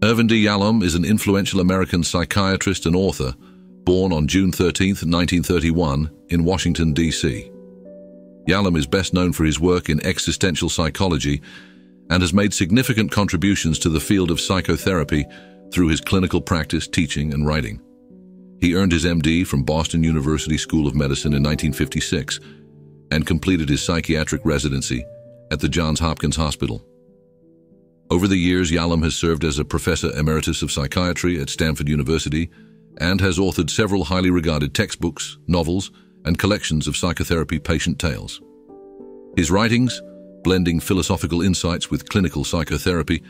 Irvin Yalom is an influential American psychiatrist and author, born on June 13, 1931, in Washington, D.C. Yalom is best known for his work in existential psychology and has made significant contributions to the field of psychotherapy through his clinical practice, teaching, and writing. He earned his MD from Boston University School of Medicine in 1956 and completed his psychiatric residency at the Johns Hopkins Hospital. Over the years, Yalom has served as a professor emeritus of psychiatry at Stanford University and has authored several highly regarded textbooks, novels, and collections of psychotherapy patient tales. His writings, blending philosophical insights with clinical psychotherapy,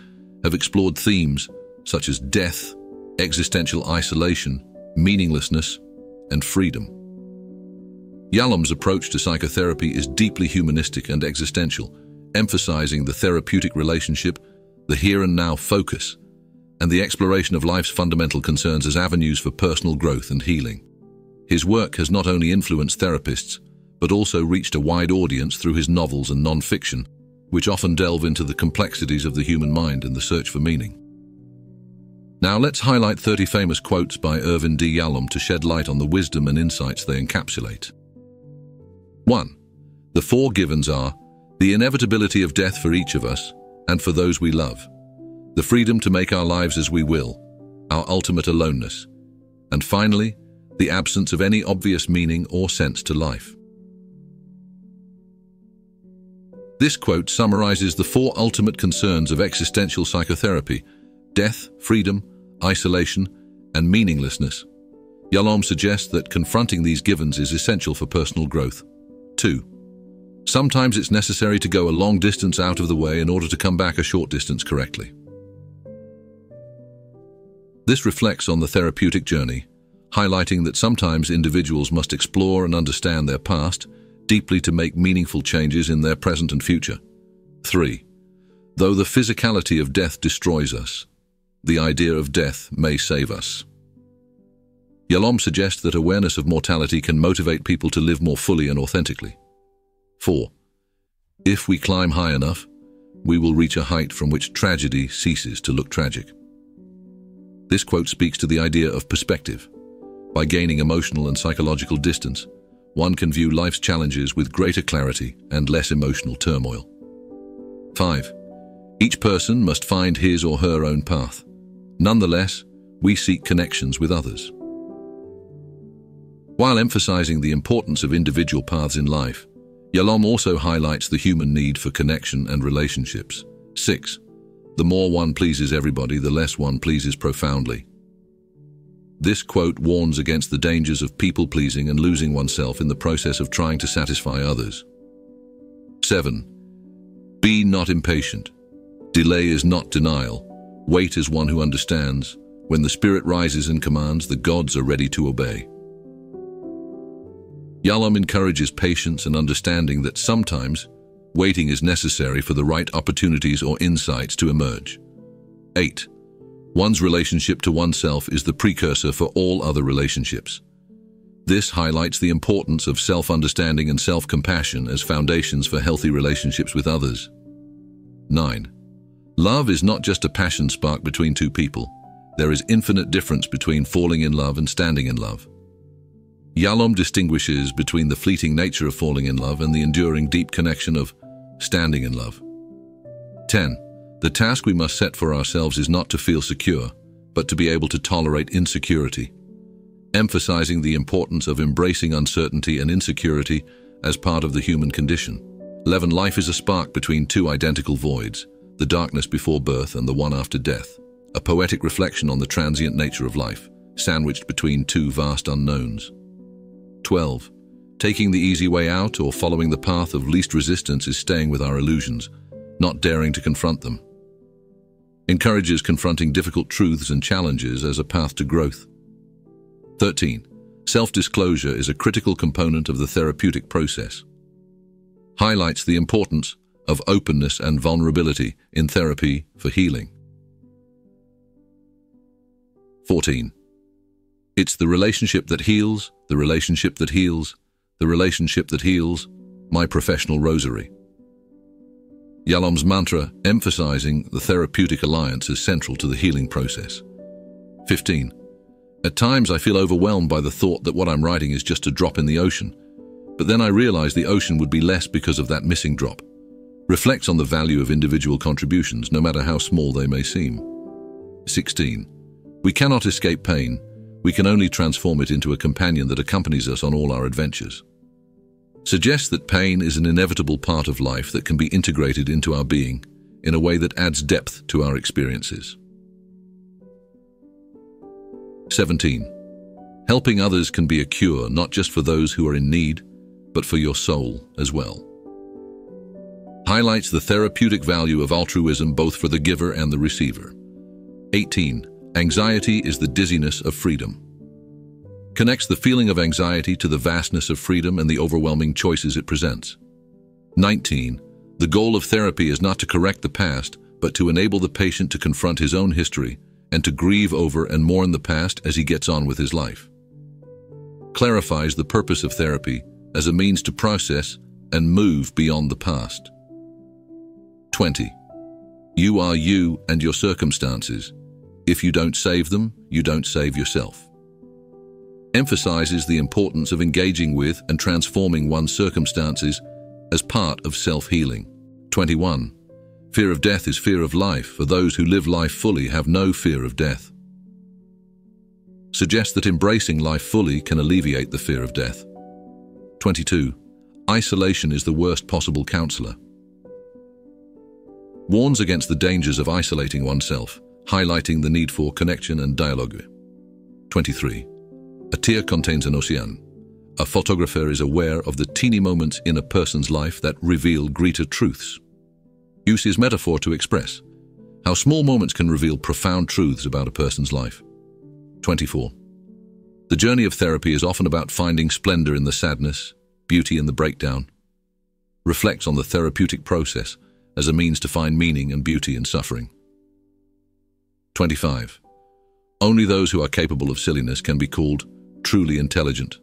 have explored themes such as death, existential isolation, meaninglessness, and freedom. Yalom's approach to psychotherapy is deeply humanistic and existential, emphasizing the therapeutic relationship, the here and now focus, and the exploration of life's fundamental concerns as avenues for personal growth and healing. His work has not only influenced therapists, but also reached a wide audience through his novels and non-fiction, which often delve into the complexities of the human mind and the search for meaning. Now let's highlight 30 famous quotes by Irvin Yalom to shed light on the wisdom and insights they encapsulate. 1. The four givens are the inevitability of death for each of us and for those we love, the freedom to make our lives as we will, our ultimate aloneness, and finally, the absence of any obvious meaning or sense to life. This quote summarizes the four ultimate concerns of existential psychotherapy: death, freedom, isolation, and meaninglessness. Yalom suggests that confronting these givens is essential for personal growth. 2. Sometimes it's necessary to go a long distance out of the way in order to come back a short distance correctly. This reflects on the therapeutic journey, highlighting that sometimes individuals must explore and understand their past deeply to make meaningful changes in their present and future. 3. Though the physicality of death destroys us, the idea of death may save us. Yalom suggests that awareness of mortality can motivate people to live more fully and authentically. 4. If we climb high enough, we will reach a height from which tragedy ceases to look tragic. This quote speaks to the idea of perspective. By gaining emotional and psychological distance, one can view life's challenges with greater clarity and less emotional turmoil. 5. Each person must find his or her own path. Nonetheless, we seek connections with others. While emphasizing the importance of individual paths in life, Yalom also highlights the human need for connection and relationships. 6. The more one pleases everybody, the less one pleases profoundly. This quote warns against the dangers of people-pleasing and losing oneself in the process of trying to satisfy others. 7. Be not impatient. Delay is not denial. Wait as one who understands. When the spirit rises and commands, the gods are ready to obey. Yalom encourages patience and understanding that sometimes waiting is necessary for the right opportunities or insights to emerge. 8. One's relationship to oneself is the precursor for all other relationships. This highlights the importance of self-understanding and self-compassion as foundations for healthy relationships with others. 9. Love is not just a passion spark between two people. There is infinite difference between falling in love and standing in love. Yalom distinguishes between the fleeting nature of falling in love and the enduring deep connection of standing in love. 10. The task we must set for ourselves is not to feel secure, but to be able to tolerate insecurity, emphasizing the importance of embracing uncertainty and insecurity as part of the human condition. 11. Life is a spark between two identical voids, the darkness before birth and the one after death, a poetic reflection on the transient nature of life, sandwiched between two vast unknowns. 12. Taking the easy way out or following the path of least resistance is staying with our illusions, not daring to confront them. Encourages confronting difficult truths and challenges as a path to growth. 13. Self-disclosure is a critical component of the therapeutic process. Highlights the importance of openness and vulnerability in therapy for healing. 14. It's the relationship that heals, the relationship that heals, the relationship that heals, my professional rosary. Yalom's mantra emphasizing the therapeutic alliance is central to the healing process. 15. At times I feel overwhelmed by the thought that what I'm writing is just a drop in the ocean, but then I realize the ocean would be less because of that missing drop. Reflects on the value of individual contributions, no matter how small they may seem. 16. We cannot escape pain. We can only transform it into a companion that accompanies us on all our adventures. Suggests that pain is an inevitable part of life that can be integrated into our being in a way that adds depth to our experiences. 17. Helping others can be a cure, not just for those who are in need, but for your soul as well. Highlights the therapeutic value of altruism both for the giver and the receiver. 18. Anxiety is the dizziness of freedom. Connects the feeling of anxiety to the vastness of freedom and the overwhelming choices it presents. 19. The goal of therapy is not to correct the past, but to enable the patient to confront his own history and to grieve over and mourn the past as he gets on with his life. Clarifies the purpose of therapy as a means to process and move beyond the past. 20. You are you and your circumstances. If you don't save them, you don't save yourself. Emphasizes the importance of engaging with and transforming one's circumstances as part of self-healing. 21. Fear of death is fear of life. For those who live life fully have no fear of death. Suggests that embracing life fully can alleviate the fear of death. 22. Isolation is the worst possible counselor. Warns against the dangers of isolating oneself, highlighting the need for connection and dialogue. 23. A tear contains an ocean. A photographer is aware of the teeny moments in a person's life that reveal greater truths. Uses metaphor to express how small moments can reveal profound truths about a person's life. 24. The journey of therapy is often about finding splendor in the sadness, beauty in the breakdown. Reflects on the therapeutic process as a means to find meaning and beauty in suffering. 25. Only those who are capable of silliness can be called truly intelligent.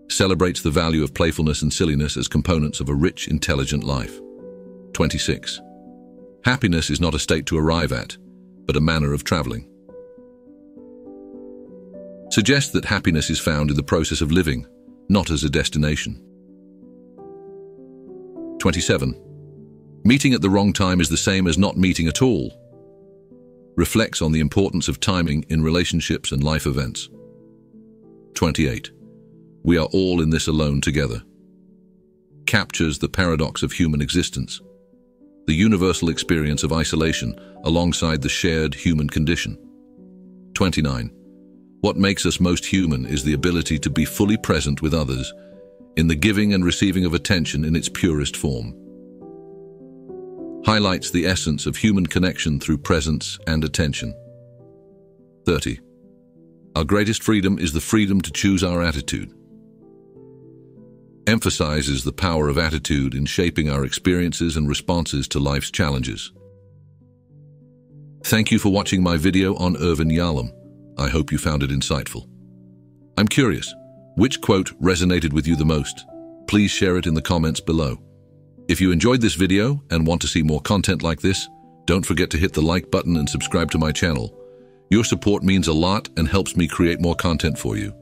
Celebrates the value of playfulness and silliness as components of a rich, intelligent life. 26. Happiness is not a state to arrive at, but a manner of traveling. Suggests that happiness is found in the process of living, not as a destination. 27. Meeting at the wrong time is the same as not meeting at all. Reflects on the importance of timing in relationships and life events. 28. We are all in this alone together. Captures the paradox of human existence, the universal experience of isolation alongside the shared human condition. 29. What makes us most human is the ability to be fully present with others in the giving and receiving of attention in its purest form. Highlights the essence of human connection through presence and attention. 30. Our greatest freedom is the freedom to choose our attitude. Emphasizes the power of attitude in shaping our experiences and responses to life's challenges. Thank you for watching my video on Irvin Yalom. I hope you found it insightful. I'm curious, which quote resonated with you the most? Please share it in the comments below. If you enjoyed this video and want to see more content like this, don't forget to hit the like button and subscribe to my channel. Your support means a lot and helps me create more content for you.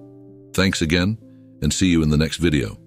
Thanks again, and see you in the next video.